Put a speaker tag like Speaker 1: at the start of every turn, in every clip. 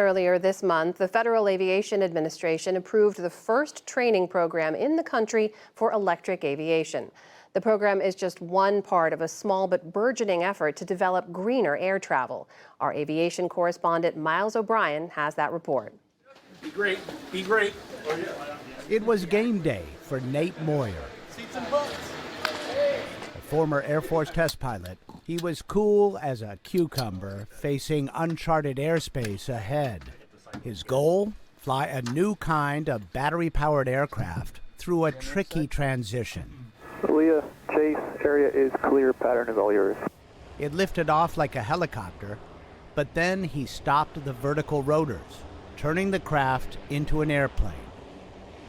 Speaker 1: Earlier this month, the Federal Aviation Administration approved the first training program in the country for electric aviation. The program is just one part of a small but burgeoning effort to develop greener air travel. Our aviation correspondent Miles O'Brien has that report.
Speaker 2: Be great. Be great.
Speaker 3: It was game day for Nate Moyer. A former Air Force test pilot, he was cool as a cucumber, facing uncharted airspace ahead. His goal? Fly a new kind of battery-powered aircraft through a tricky transition.
Speaker 4: Leah, chase area is clear, pattern is all yours.
Speaker 3: It lifted off like a helicopter, but then he stopped the vertical rotors, turning the craft into an airplane.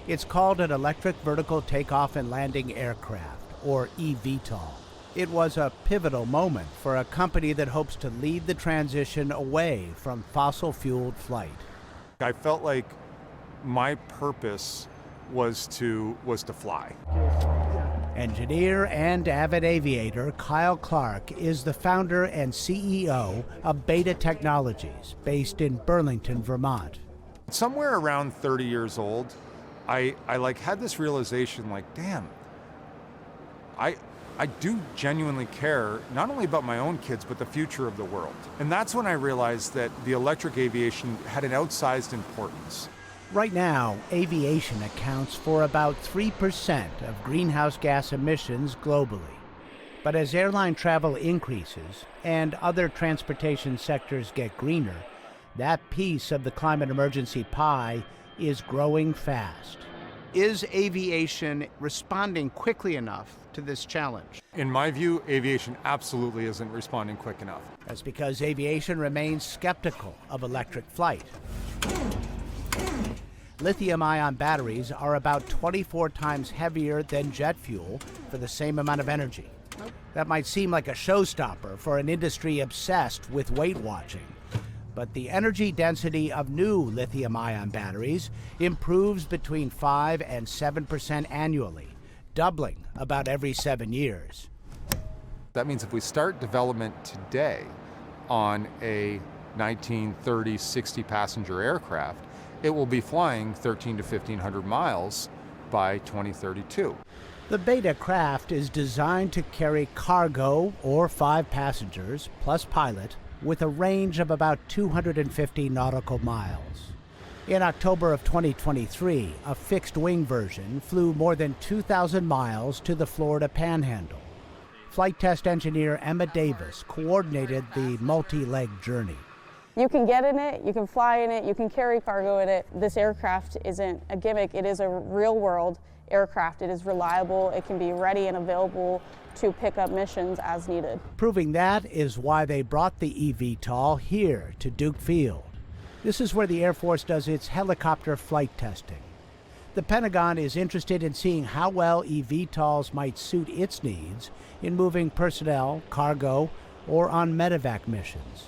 Speaker 3: It's called an Electric Vertical Takeoff and Landing Aircraft, or eVTOL. It was a pivotal moment for a company that hopes to lead the transition away from fossil-fueled flight.
Speaker 5: I felt like my purpose was to fly.
Speaker 3: Engineer and avid aviator Kyle Clark is the founder and CEO of Beta Technologies, based in Burlington, Vermont.
Speaker 5: Somewhere around 30 years old, I had this realization, damn, I do genuinely care not only about my own kids, but the future of the world. And that's when I realized that the electric aviation had an outsized importance.
Speaker 3: Right now, aviation accounts for about 3% of greenhouse gas emissions globally. But as airline travel increases and other transportation sectors get greener, that piece of the climate emergency pie is growing fast.
Speaker 6: Is aviation responding quickly enough to this challenge?
Speaker 5: In my view, aviation absolutely isn't responding quick enough.
Speaker 3: That's because aviation remains skeptical of electric flight. Lithium-ion batteries are about 24 times heavier than jet fuel for the same amount of energy. That might seem like a showstopper for an industry obsessed with weight watching. But the energy density of new lithium-ion batteries improves between 5 and 7% annually, doubling about every 7 years.
Speaker 5: That means if we start development today on a 1930, 60 passenger aircraft, it will be flying 1,300 to 1,500 miles by 2032.
Speaker 3: The Beta craft is designed to carry cargo or 5 passengers plus pilot with a range of about 250 nautical miles. In October of 2023, a fixed-wing version flew more than 2,000 miles to the Florida Panhandle. Flight test engineer Emma Davis coordinated the multi-leg journey.
Speaker 7: You can get in it, you can fly in it, you can carry cargo in it. This aircraft isn't a gimmick, it is a real-world aircraft. It is reliable, it can be ready and available to pick up missions as needed.
Speaker 3: Proving that is why they brought the eVTOL here to Duke Field. This is where the Air Force does its helicopter flight testing. The Pentagon is interested in seeing how well eVTOLs might suit its needs in moving personnel, cargo, or on medevac missions.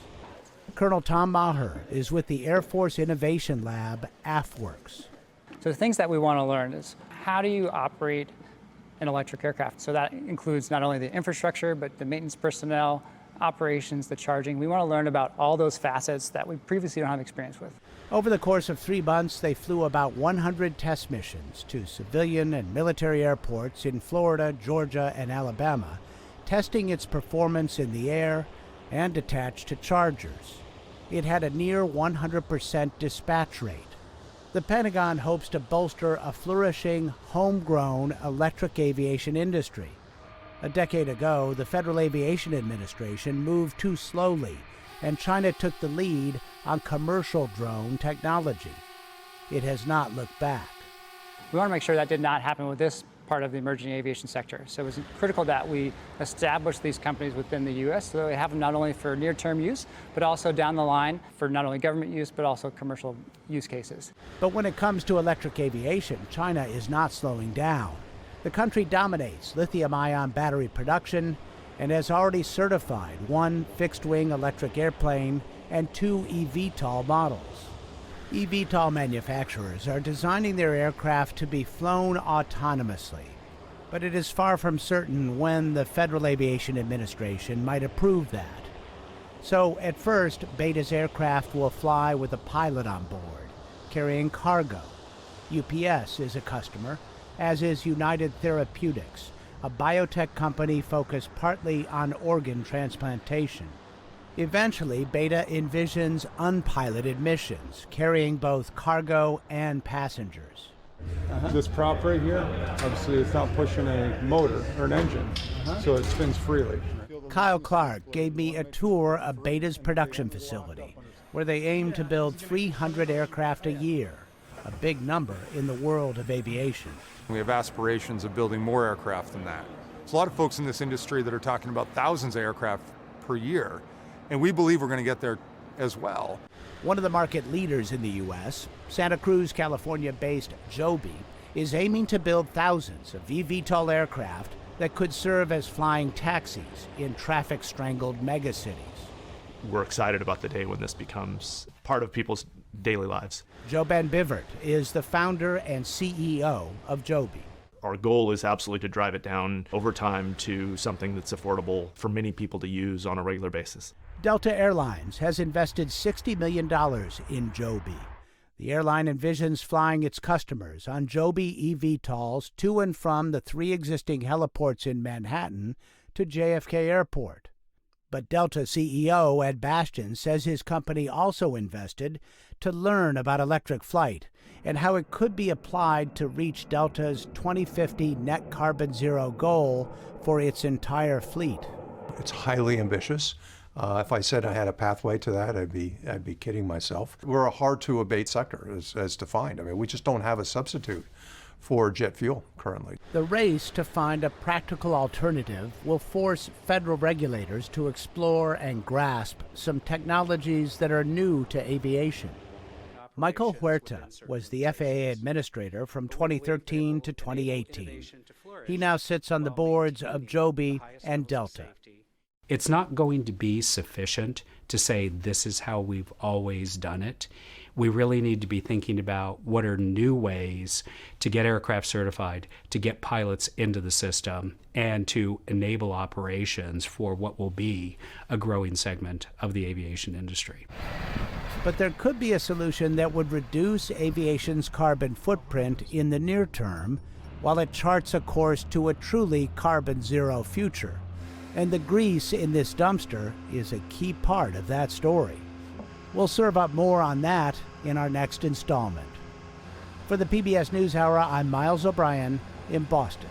Speaker 3: Colonel Tom Maher is with the Air Force Innovation Lab, AFWERX.
Speaker 8: So the things that we want to learn is how do you operate an electric aircraft? So that includes not only the infrastructure, but the maintenance personnel, operations, the charging. We want to learn about all those facets that we previously don't have experience with.
Speaker 3: Over the course of 3 months, they flew about 100 test missions to civilian and military airports in Florida, Georgia, and Alabama, testing its performance in the air and attached to chargers. It had a near 100% dispatch rate. The Pentagon hopes to bolster a flourishing, homegrown electric aviation industry. A decade ago, the Federal Aviation Administration moved too slowly, and China took the lead on commercial drone technology. It has not looked back.
Speaker 8: We want to make sure that did not happen with this part of the emerging aviation sector. So it was critical that we establish these companies within the U.S. so that we have them not only for near-term use, but also down the line for not only government use, but also commercial use cases.
Speaker 3: But when it comes to electric aviation, China is not slowing down. The country dominates lithium-ion battery production and has already certified 1 fixed-wing electric airplane and 2 eVTOL models. eVTOL manufacturers are designing their aircraft to be flown autonomously, but it is far from certain when the Federal Aviation Administration might approve that. So at first, Beta's aircraft will fly with a pilot on board, carrying cargo. UPS is a customer, as is United Therapeutics, a biotech company focused partly on organ transplantation. Eventually, Beta envisions unpiloted missions, carrying both cargo and passengers.
Speaker 9: This prop right here, obviously it's not pushing a motor or an engine, so it spins freely.
Speaker 3: Kyle Clark gave me a tour of Beta's production facility, where they aim to build 300 aircraft a year, a big number in the world of aviation.
Speaker 5: We have aspirations of building more aircraft than that. There's a lot of folks in this industry that are talking about thousands of aircraft per year, and we believe we're going to get there as well.
Speaker 3: One of the market leaders in the U.S., Santa Cruz, California-based Joby, is aiming to build thousands of eVTOL aircraft that could serve as flying taxis in traffic-strangled megacities.
Speaker 10: We're excited about the day when this becomes part of people's daily lives.
Speaker 3: JoBen Bivert is the founder and CEO of Joby.
Speaker 10: Our goal is absolutely to drive it down over time to something that's affordable for many people to use on a regular basis.
Speaker 3: Delta Airlines has invested $60 million in Joby. The airline envisions flying its customers on Joby eVTOLs to and from the 3 existing heliports in Manhattan to JFK Airport. But Delta CEO Ed Bastian says his company also invested to learn about electric flight and how it could be applied to reach Delta's 2050 net carbon zero goal for its entire fleet.
Speaker 11: It's highly ambitious. If I said I had a pathway to that, I'd be kidding myself. We're a hard-to-abate sector, as defined. I mean, we just don't have a substitute for jet fuel currently.
Speaker 3: The race to find a practical alternative will force federal regulators to explore and grasp some technologies that are new to aviation. Michael Huerta was the FAA administrator from 2013 to 2018. He now sits on the boards of Joby and Delta.
Speaker 12: It's not going to be sufficient to say this is how we've always done it. We really need to be thinking about what are new ways to get aircraft certified, to get pilots into the system, and to enable operations for what will be a growing segment of the aviation industry.
Speaker 3: But there could be a solution that would reduce aviation's carbon footprint in the near term, while it charts a course to a truly carbon zero future. And the grease in this dumpster is a key part of that story. We'll serve up more on that in our next installment. For the PBS NewsHour, I'm Miles O'Brien in Boston.